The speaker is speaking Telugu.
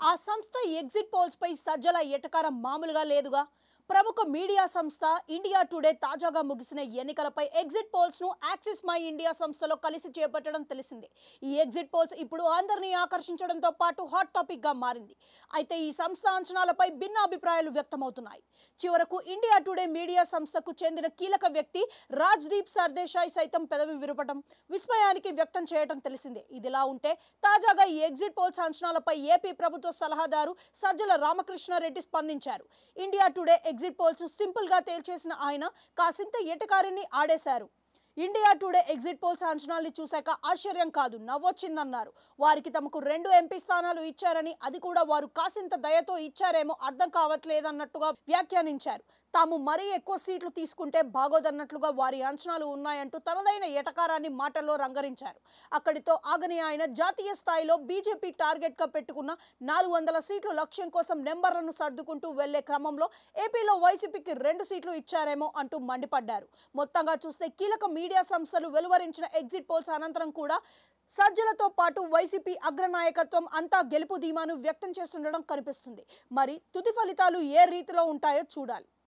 ఆ సంస్థ ఎగ్జిట్ పోల్స్ పై సజ్జల ఎటకారం మామూలుగా లేదుగా. ప్రముఖ మీడియా సంస్థ ఇండియా టుడే తాజాగా ముగిసిన ఎన్నికలపై ఎగ్జిట్ పోల్స్ ను యాక్సిస్ మై ఇండియా సంస్థలో కలిసి చేపట్టడం తెలిసిందే. ఈ ఎగ్జిట్ పోల్స్ ఇప్పుడు అందరినీ ఆకర్షించడంతో పాటు హాట్ టాపిక్ గా మారింది. అయితే ఈ సంస్థ అంచనాలపై భిన్న అభిప్రాయాలు వ్యక్తమవుతున్నాయి. చివరకు ఇండియా టుడే మీడియా సంస్థకు చెందిన కీలక వ్యక్తి రాజ్దీప్ సర్దేశాయ్ సైతం పెదవి విరపడం విస్మయానికి వ్యక్తం చేయడం తెలిసిందే. ఇదిలా ఉంటే తాజాగా ఈ ఎగ్జిట్ పోల్స్ అంచనాలపై ఏపీ ప్రభుత్వ సలహాదారు సజ్జల రామకృష్ణారెడ్డి స్పందించారు. India today exit polls simple గా తేల్చేసిన ఆయన కాసింత ఎటకారాన్ని ఆడేశారు. ఇండియా టుడే ఎగ్జిట్ పోల్స్ అంచనాల్ని చూశాక ఆశ్చర్యం కాదు, నవ్వొచ్చిందన్నారు. వారికి తమకు 2 ఎంపీ స్థానాలు ఇచ్చారని, అది కూడా వారు కాసింత దయతో ఇచ్చారేమో అర్థం కావట్లేదన్నట్టుగా వ్యాఖ్యానించారు. తాము మరీ ఎక్కువ సీట్లు తీసుకుంటే బాగోదన్నట్లుగా వారి అంచనాలు ఉన్నాయంటూ తనదైన ఎటకారాన్ని మాటల్లో రంగరించారు. అక్కడితో ఆగని ఆయన జాతీయ స్థాయిలో బీజేపీ టార్గెట్ గా పెట్టుకున్న 400 సీట్ల లక్ష్యం కోసం నెంబర్లను సర్దుకుంటూ వెళ్లే క్రమంలో ఏపీలో వైసీపీకి 2 సీట్లు ఇచ్చారేమో అంటూ మండిపడ్డారు. మొత్తంగా చూస్తే కీలక మీడియా సంస్థలు వెలువరించిన ఎగ్జిట్ పోల్స్ అనంతరం కూడా సజ్జలతో పాటు వైసీపీ అగ్రనాయకత్వం అంతా గెలుపు ధీమాను వ్యక్తం చేస్తుండడం కనిపిస్తుంది. మరి తుది ఫలితాలు ఏ రీతిలో ఉంటాయో చూడాలి.